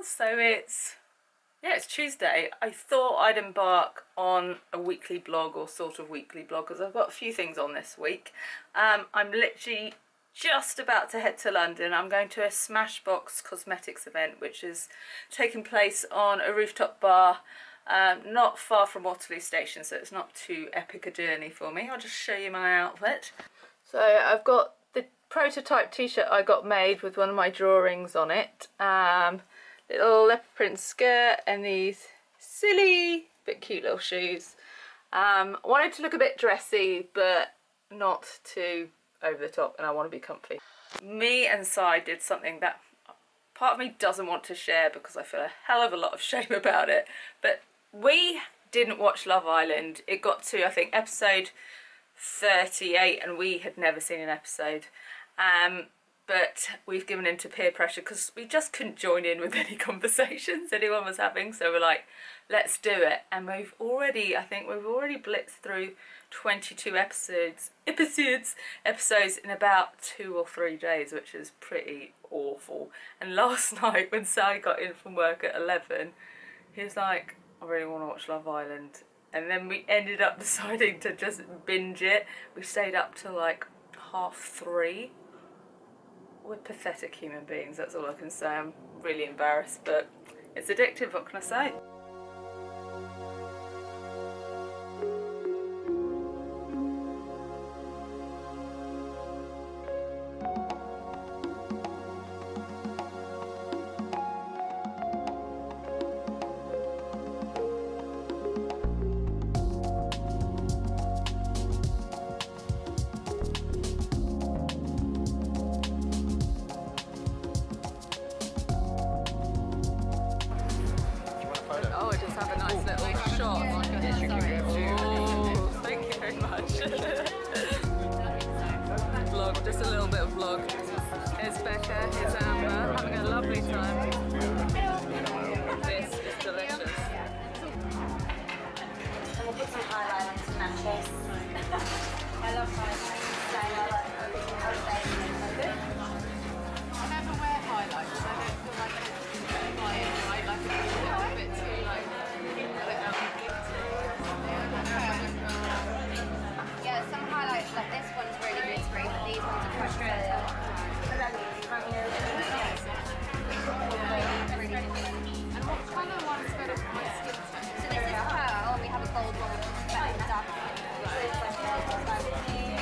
So it's Tuesday. I thought I'd embark on a weekly blog, or sort of weekly blog, because I've got a few things on this week. I'm literally just about to head to London. I'm going to a Smashbox cosmetics event, which is taking place on a rooftop bar not far from Waterloo Station, so it's not too epic a journey for me. I'll just show you my outfit. So I've got the prototype t-shirt I got made with one of my drawings on it. Little leopard print skirt and these silly but cute little shoes. Wanted to look a bit dressy but not too over the top, and I want to be comfy. Me and Si did something that part of me doesn't want to share because I feel a hell of a lot of shame about it, but we didn't watch Love Island. It got to, I think, episode 38 and we had never seen an episode. But we've given in to peer pressure because we just couldn't join in with any conversations anyone was having, so we're like, let's do it. And we've already, I think we've already blitzed through 22 episodes in about 2 or 3 days, which is pretty awful. And last night when Sally got in from work at 11, he was like, I really want to watch Love Island. And then we ended up deciding to just binge it. We stayed up till like 3:30. We're pathetic human beings, that's all I can say. I'm really embarrassed, but it's addictive, what can I say? Just a little bit of vlog. Here's Becca, here's Amber, having a lovely time. This is delicious. And we'll put some highlight on to match this. I love highlights. I never wear highlights. I don't feel like I like it a bit too like Yeah, some highlights like this one's really glittery, but these ones are quite good. And what colour one's better for my skin tone? So this is pearl, and we have a gold one which is better than dark. And then you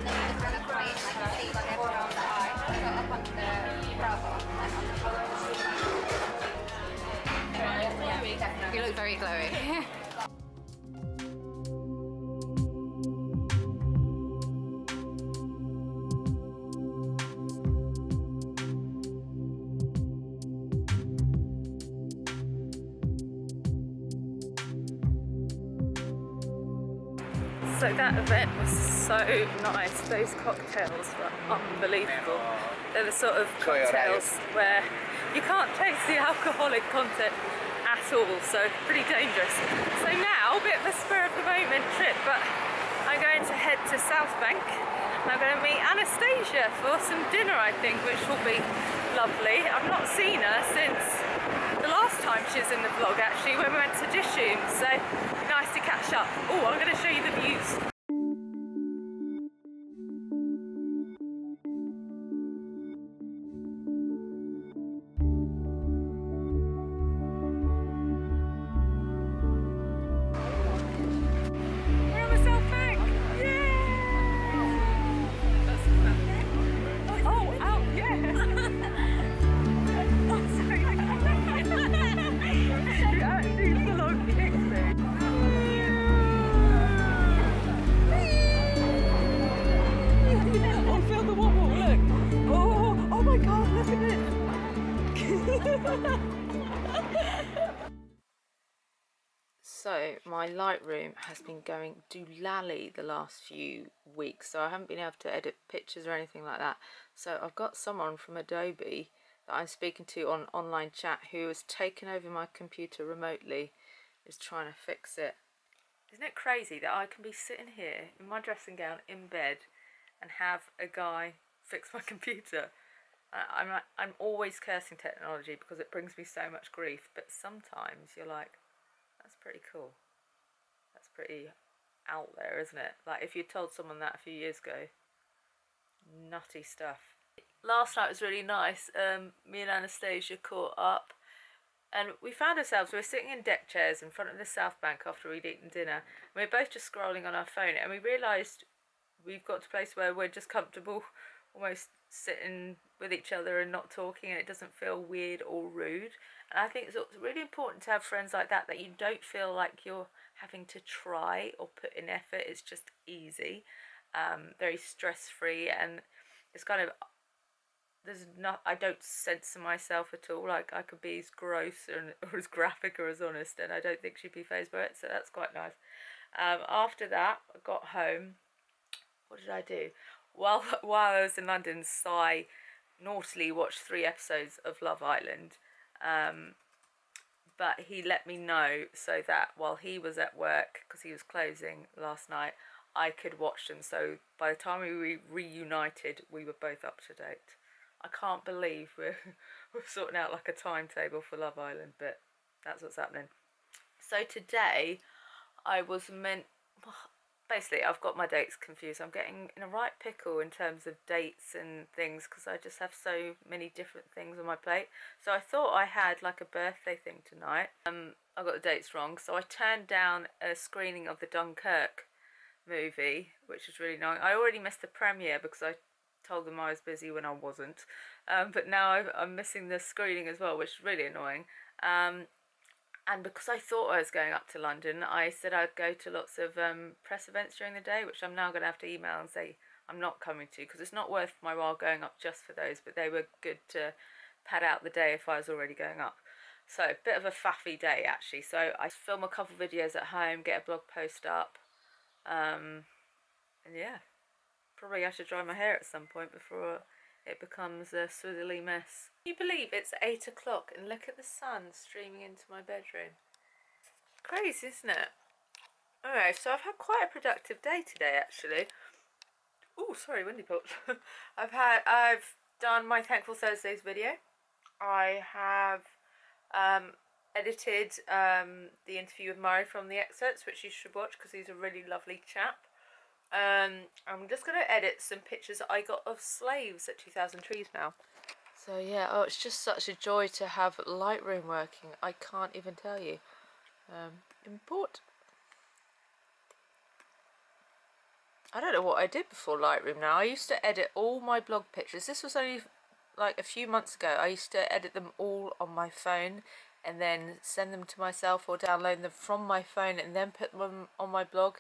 just kind of create, and I can see like everywhere on the eye. So up on the brow bone, and on the shoulder. You look very glowy. So that event was so nice. Those cocktails were unbelievable. They're the sort of cocktails where you can't taste the alcoholic content at all, so pretty dangerous. So now, a bit of a spur of the moment trip, but I'm going to head to South Bank. I'm going to meet Anastasia for some dinner, I think, which will be lovely. I've not seen her since the last time she was in the vlog, actually, when we went to Dishoom, so nice to catch up. Oh, I'm going to show you the views. So my Lightroom has been going doolally the last few weeks, so I haven't been able to edit pictures or anything like that. So I've got someone from Adobe that I'm speaking to on online chat who has taken over my computer remotely, is trying to fix it. Isn't it crazy that I can be sitting here in my dressing gown in bed and have a guy fix my computer? I'm always cursing technology because it brings me so much grief, but sometimes you're like, that's pretty cool. That's pretty out there, isn't it? Like if you told someone that a few years ago, nutty stuff. Last night was really nice. Me and Anastasia caught up and we found ourselves, we were sitting in deck chairs in front of the South Bank after we'd eaten dinner. We were both just scrolling on our phone and we realised we've got to a place where we're just comfortable almost sitting with each other and not talking, and it doesn't feel weird or rude. And I think it's really important to have friends like that you don't feel like you're having to try or put in effort. It's just easy, very stress-free, and it's kind of, I don't censor myself at all. Like I could be as gross or as graphic or as honest, and I don't think she'd be fazed by it, so that's quite nice. After that, I got home. What did I do? While I was in London, Si naughtily watched 3 episodes of Love Island, but he let me know so that while he was at work, because he was closing last night, I could watch them. So by the time we reunited, we were both up to date. I can't believe we're sorting out like a timetable for Love Island, but that's what's happening. So today I was meant... Basically, I've got my dates confused. I'm getting in a right pickle in terms of dates and things because I just have so many different things on my plate. So I thought I had like a birthday thing tonight. I got the dates wrong, so I turned down a screening of the Dunkirk movie, which was really annoying. I already missed the premiere because I told them I was busy when I wasn't. But now I'm missing the screening as well, which is really annoying. And because I thought I was going up to London, I said I'd go to lots of press events during the day, which I'm now going to have to email and say I'm not coming to, because it's not worth my while going up just for those, but they were good to pad out the day if I was already going up. So a bit of a faffy day actually. So I film a couple videos at home, get a blog post up, and yeah, probably I should dry my hair at some point before it becomes a swizzly mess. Can you believe it's 8 o'clock and look at the sun streaming into my bedroom? Crazy, isn't it? Alright, so I've had quite a productive day today actually. Oh, sorry, windy pulse. I've done my Thankful Thursdays video. I have edited the interview with Murray from the excerpts, which you should watch because he's a really lovely chap. I'm just going to edit some pictures I got of slaves at 2000 Trees now. So yeah, oh, it's just such a joy to have Lightroom working. I can't even tell you. Import. I don't know what I did before Lightroom now. I used to edit all my blog pictures. This was only like a few months ago. I used to edit them all on my phone and then send them to myself or download them from my phone and then put them on my blog.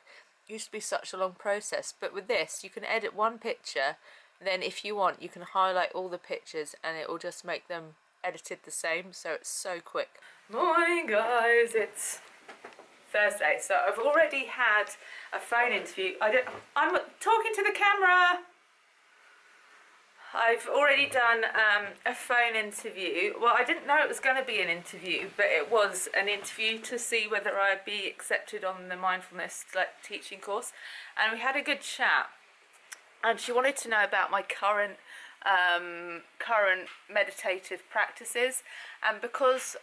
It used to be such a long process, but with this you can edit one picture, then if you want you can highlight all the pictures and it will just make them edited the same, so it's so quick. Morning guys, it's Thursday, so I've already had a phone interview. I'm talking to the camera. I've already done a phone interview. Well, I didn't know it was going to be an interview, but it was an interview to see whether I'd be accepted on the mindfulness teaching course. And we had a good chat. And she wanted to know about my current meditative practices. And because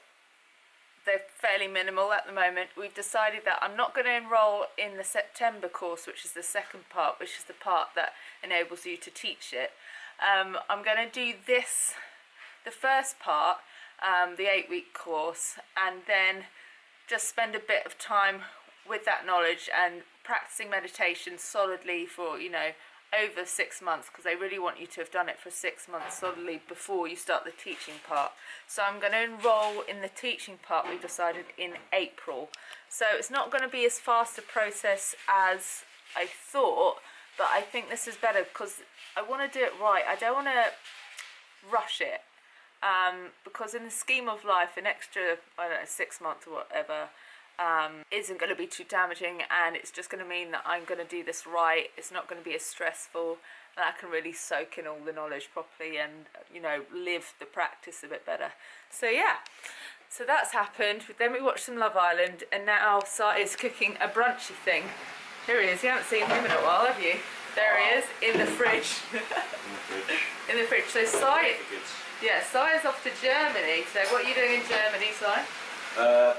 they're fairly minimal at the moment, we've decided that I'm not going to enroll in the September course, which is the second part, which is the part that enables you to teach it. I'm going to do this, the first part, the 8-week course, and then just spend a bit of time with that knowledge and practicing meditation solidly for, you know, over 6 months, because they really want you to have done it for 6 months solidly before you start the teaching part. So I'm going to enroll in the teaching part, we've decided, in April. So it's not going to be as fast a process as I thought, but I think this is better because I want to do it right. I don't want to rush it, because in the scheme of life, an extra, I don't know, 6 months or whatever isn't going to be too damaging, and it's just going to mean that I'm going to do this right. It's not going to be as stressful, and I can really soak in all the knowledge properly and, you know, live the practice a bit better. So yeah, so that's happened. Then we watched some Love Island, and now Si is cooking a brunchy thing. Here he is. You haven't seen him in a while, have you? There he is, in the fridge. In the fridge. So Si, yeah, Si is off to Germany. So what are you doing in Germany, Si?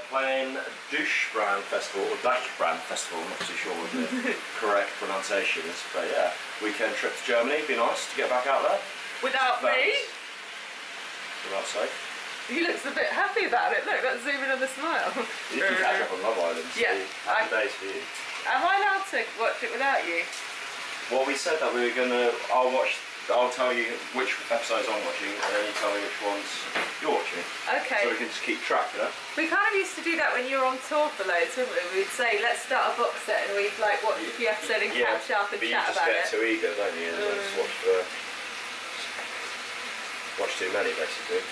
Playing Douchebrand Festival, or Dachbrand Festival, I'm not too sure what the correct pronunciation is, but yeah, weekend trip to Germany, be nice to get back out there. Without me? Without Sophie. He looks a bit happy about it. Look, that's zooming on the smile. You can catch up on Love Island, so yeah, happy days for you. Am I allowed to watch it without you? Well, we said that we were gonna, I'll tell you which episodes I'm watching, and then you tell me which ones you're watching. Okay. So we can just keep track, you know? We kind of used to do that when you were on tour for loads, wouldn't we? We'd say, let's start a box set, and we'd like watch a few episodes and catch up and chat about it. But you just get too eager, don't you? And just watch too many, basically.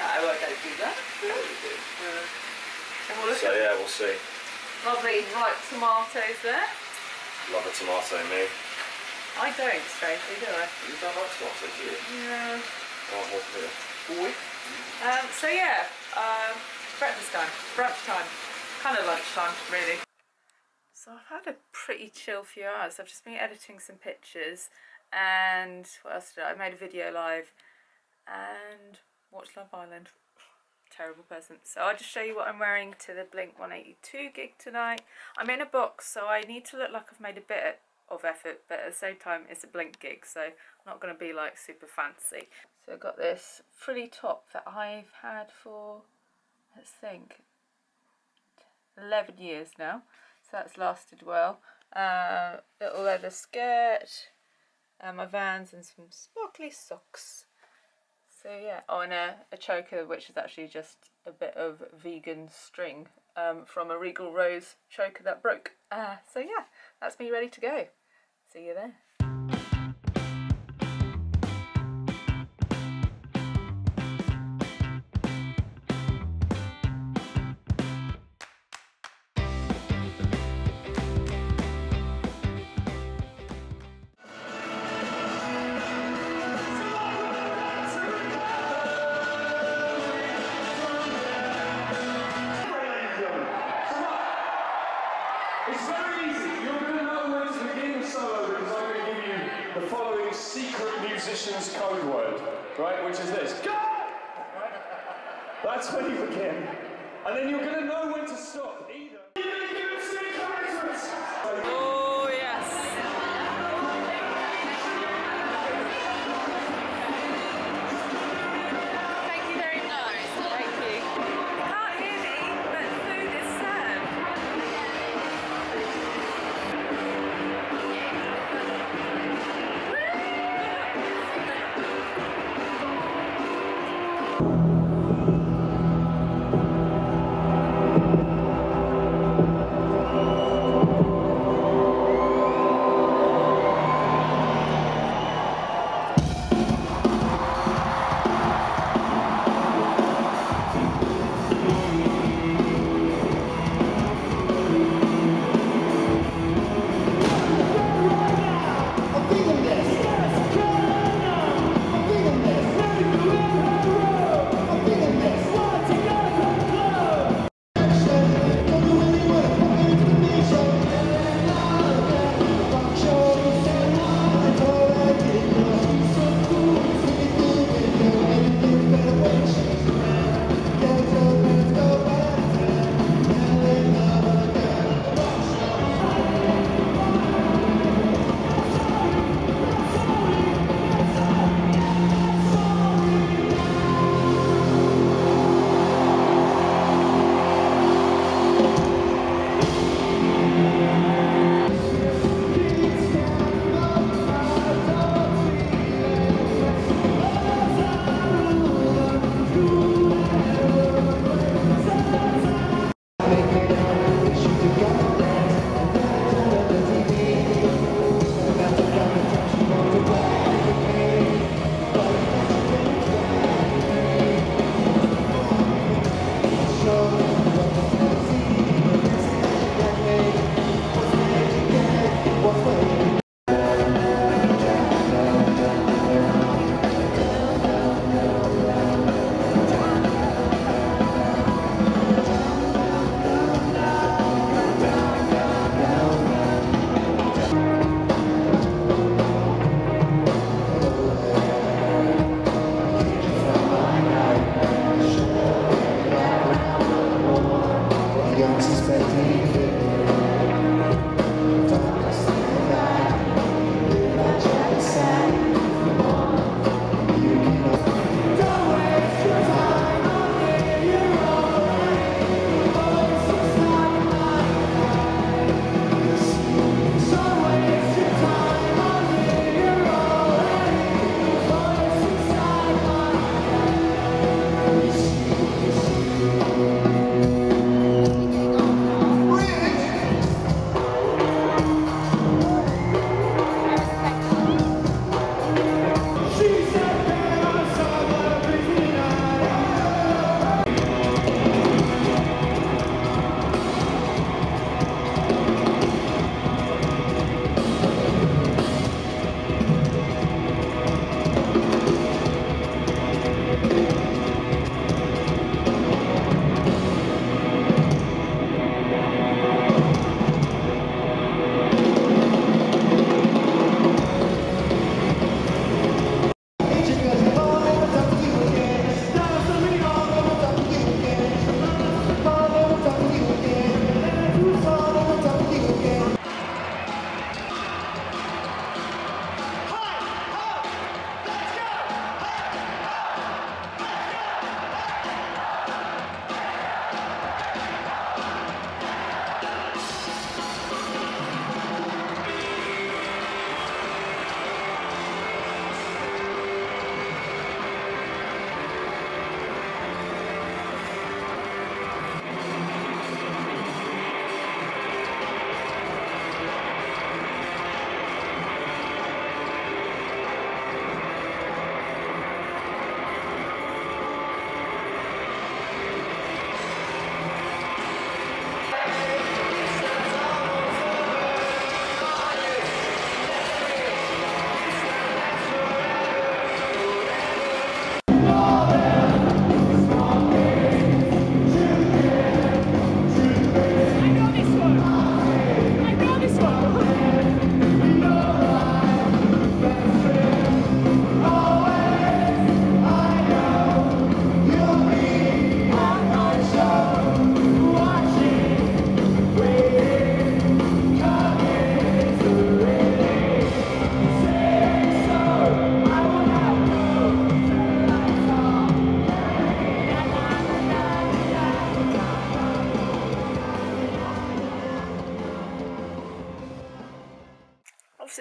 No, I don't do that. Yeah, you do. And we'll look So at yeah, we'll see. lovely ripe tomatoes there. Love a tomato, me. I don't, strangely, do I? You don't like tomatoes, do you? Yeah. Oh, well, yeah. So yeah, breakfast time, brunch time, kind of lunchtime, really. So I've had a pretty chill few hours. I've just been editing some pictures, and what else did I made a video live, and watched Love Island. Terrible person. So I'll just show you what I'm wearing to the Blink 182 gig tonight. I'm in a box, so I need to look like I've made a bit of effort, but at the same time it's a Blink gig, so I'm not going to be like super fancy. So I've got this frilly top that I've had for, let's think, 11 years now, so that's lasted well. Little leather skirt, my Vans, and some sparkly socks. So yeah, oh, and a choker, which is actually just a bit of vegan string from a Regal Rose choker that broke. So yeah, that's me ready to go. See you there. It's very easy. You're going to know when to begin the solo because I'm going to give you the following secret musician's code word, right? Which is this. Go! That's when you begin. And then you're going to know when to stop. Either. Oh yes. Thank you very much. Thank you. You can't hear me, but food is served.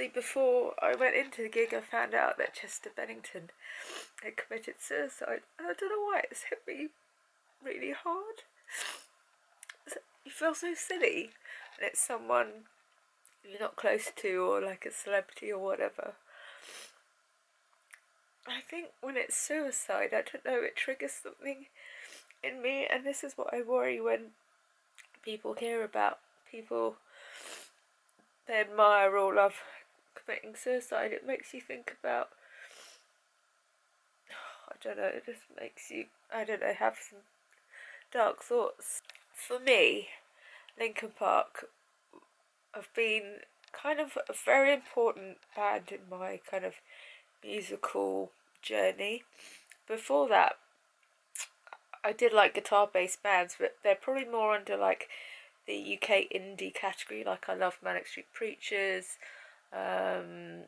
obviously before I went into the gig I found out that Chester Bennington had committed suicide, and I don't know why it's hit me really hard. You feel so silly and it's someone you're not close to, or like a celebrity or whatever. I think when it's suicide, I don't know, it triggers something in me, and this is what I worry when people hear about people they admire or love committing suicide. It makes you think about, I don't know, it just makes you, I don't know, have some dark thoughts. For me, Linkin Park have been kind of a very important band in my kind of musical journey. Before that, I did like guitar-based bands, but they're probably more under like the UK indie category. Like I love Manic Street Preachers, Stereophonics,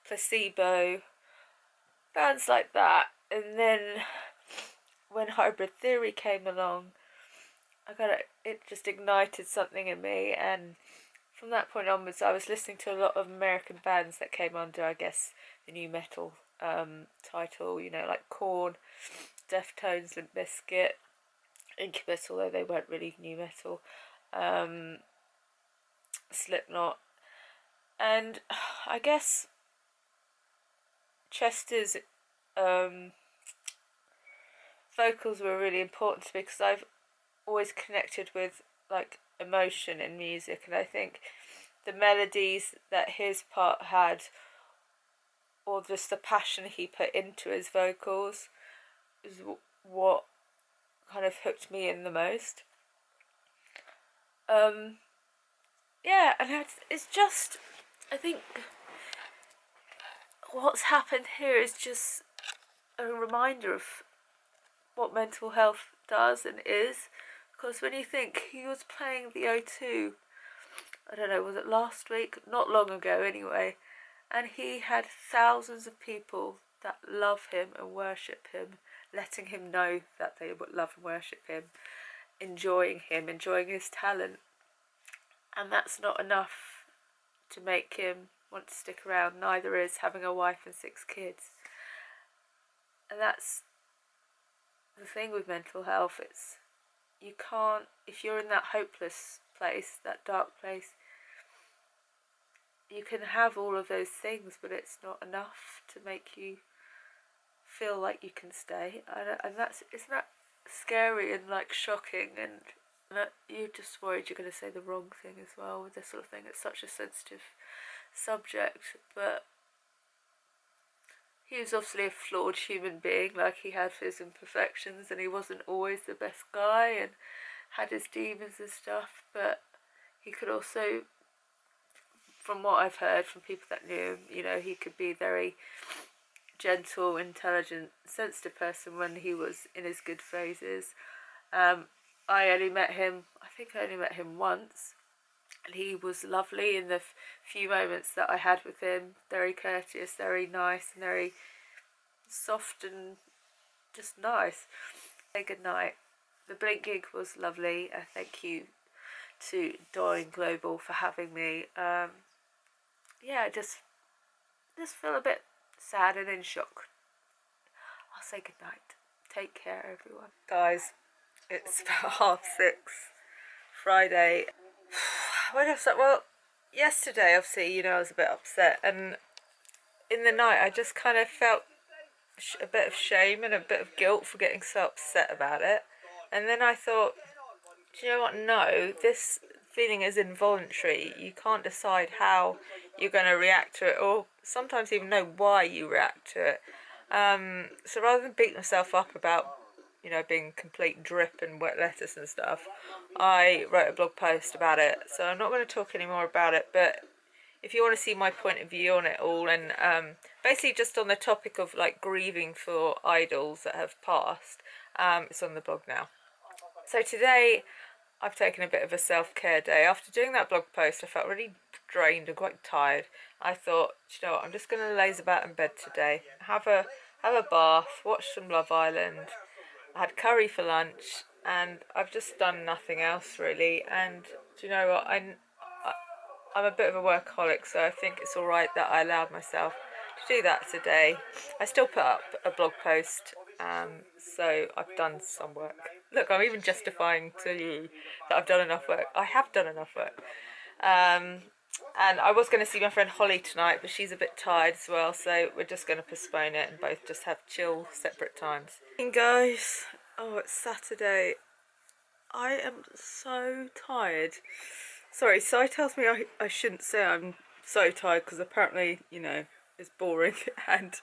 Placebo, bands like that. And then when Hybrid Theory came along, it just ignited something in me, and from that point onwards I was listening to a lot of American bands that came under, I guess, the new metal title, you know, like Korn, Deftones, Limp Bizkit, Incubus, although they weren't really new metal, Slipknot, and I guess Chester's vocals were really important to me because I've always connected with like emotion in music, and I think the melodies that his part had, or just the passion he put into his vocals, is what kind of hooked me in the most. Yeah, and it's just, I think what's happened here is just a reminder of what mental health does and is. Because when you think he was playing the O2, I don't know, was it last week? Not long ago anyway. And he had thousands of people that love him and worship him, letting him know that they would love and worship him, enjoying his talent. And that's not enough to make him want to stick around. Neither is having a wife and 6 kids. And that's the thing with mental health. It's, you can't, if you're in that hopeless place, that dark place, you can have all of those things, but it's not enough to make you feel like you can stay. And that's, isn't that scary and like shocking, and you're just worried you're going to say the wrong thing as well with this sort of thing. It's such a sensitive subject, but he was obviously a flawed human being. Like, he had his imperfections and he wasn't always the best guy and had his demons and stuff, but he could also, from what I've heard from people that knew him, you know, he could be very gentle, intelligent, sensitive person when he was in his good phases. I only met him once, and he was lovely in the few moments that I had with him. Very courteous, very nice, and very soft and just nice. Say good night. The Blink gig was lovely. Thank you to Doing Global for having me. Yeah, I just feel a bit sad and in shock. I'll say good night. Take care, everyone. Guys, it's about 6:30 Friday. Well, yesterday, obviously, you know, I was a bit upset, and in the night I just kind of felt a bit of shame and a bit of guilt for getting so upset about it. And then I thought, do you know what? No, this feeling is involuntary. You can't decide how you're going to react to it, or sometimes even know why you react to it. So rather than beat myself up about, you know, being complete drip and wet lettuce and stuff, I wrote a blog post about it. So I'm not going to talk any more about it, but if you want to see my point of view on it all, and basically just on the topic of like grieving for idols that have passed, it's on the blog now. So today I've taken a bit of a self-care day. After doing that blog post, I felt really drained and quite tired. I thought, you know what, I'm just going to laze about in bed today, have a bath, watch some Love Island. I had curry for lunch, and I've just done nothing else really. And do you know what, I'm a bit of a workaholic, so I think it's alright that I allowed myself to do that today. I still put up a blog post, so I've done some work. Look, I'm even justifying to you that I've done enough work. I have done enough work. And I was going to see my friend Holly tonight, but she's a bit tired as well, so we're just going to postpone it and both just have chill, separate times. And guys, oh, it's Saturday. I am so tired. Sorry, Si tells me I shouldn't say I'm so tired because apparently, you know, it's boring and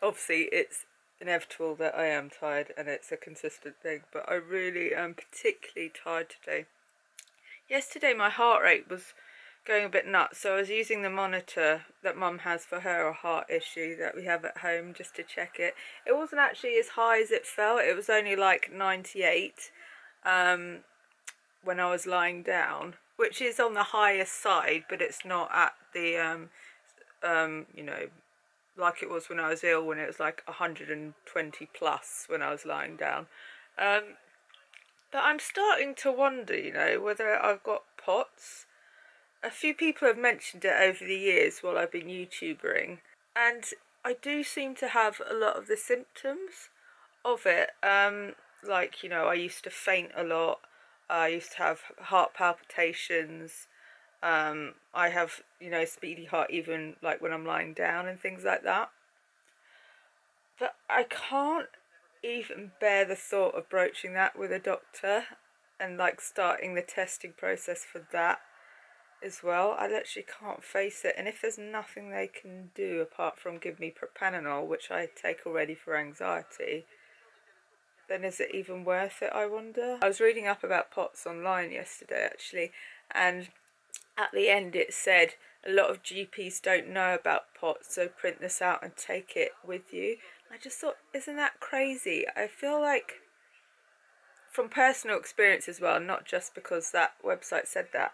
obviously it's inevitable that I am tired and it's a consistent thing, but I really am particularly tired today. Yesterday my heart rate was going a bit nuts, so I was using the monitor that Mum has for her heart issue that we have at home just to check it. It wasn't actually as high as it felt, it was only like 98 when I was lying down, which is on the highest side, but it's not at the you know, like it was when I was ill, when it was like 120 plus when I was lying down. But I'm starting to wonder, you know, whether I've got POTS. A few people have mentioned it over the years while I've been YouTubering, and I do seem to have a lot of the symptoms of it. Like, you know, I used to faint a lot, I used to have heart palpitations, I have, you know, speedy heart even like when I'm lying down and things like that. But I can't even bear the thought of broaching that with a doctor and like starting the testing process for that as well. I literally can't face it, and if there's nothing they can do apart from give me propranolol, which I take already for anxiety, then is it even worth it, I wonder? I was reading up about POTS online yesterday actually, and at the end it said a lot of GPs don't know about POTS, so print this out and take it with you. I just thought, isn't that crazy? I feel like, from personal experience as well, not just because that website said that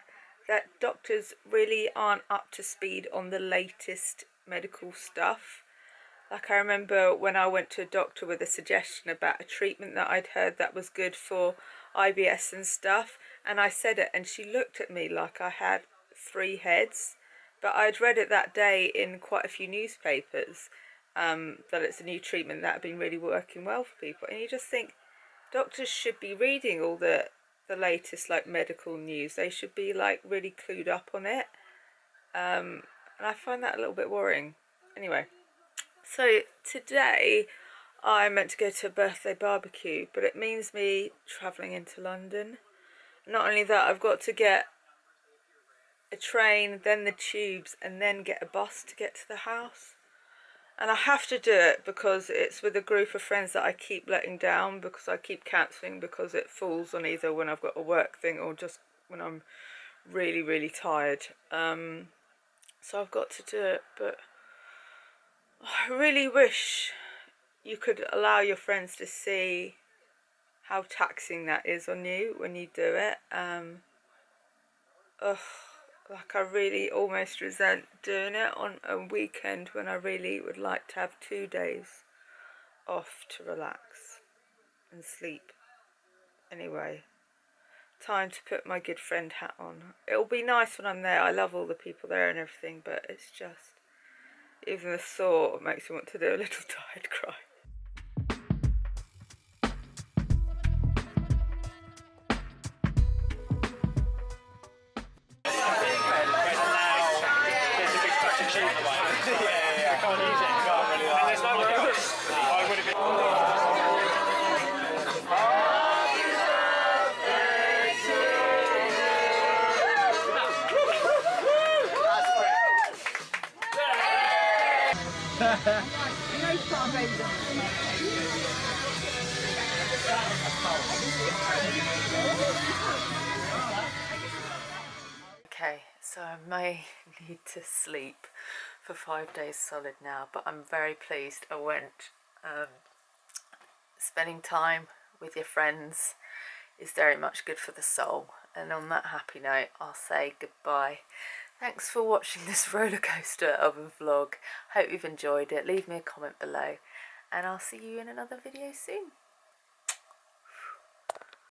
doctors really aren't up to speed on the latest medical stuff. Like, I remember when I went to a doctor with a suggestion about a treatment that I'd heard that was good for IBS and stuff, and I said it and she looked at me like I had 3 heads. But I'd read it that day in quite a few newspapers, that it's a new treatment that had been really working well for people. And you just think, doctors should be reading all the latest like medical news. They should be like really clued up on it, and I find that a little bit worrying. Anyway, so today I'm meant to go to a birthday barbecue, but it means me travelling into London. Not only that, I've got to get a train, then the tubes, and then get a bus to get to the house. And I have to do it because it's with a group of friends that I keep letting down, because I keep cancelling because it falls on either when I've got a work thing or just when I'm really, really tired. So I've got to do it, but I really wish you could allow your friends to see how taxing that is on you when you do it. Like, I really almost resent doing it on a weekend when I really would like to have 2 days off to relax and sleep. Anyway, time to put my good friend hat on. It'll be nice when I'm there. I love all the people there and everything, but it's just, even the thought makes me want to do a little tired cry. Okay, so I may need to sleep for 5 days solid now, but I'm very pleased I went. Spending time with your friends is very much good for the soul, and on that happy note I'll say goodbye. Thanks for watching this roller coaster of a vlog. Hope you've enjoyed it. Leave me a comment below and I'll see you in another video soon.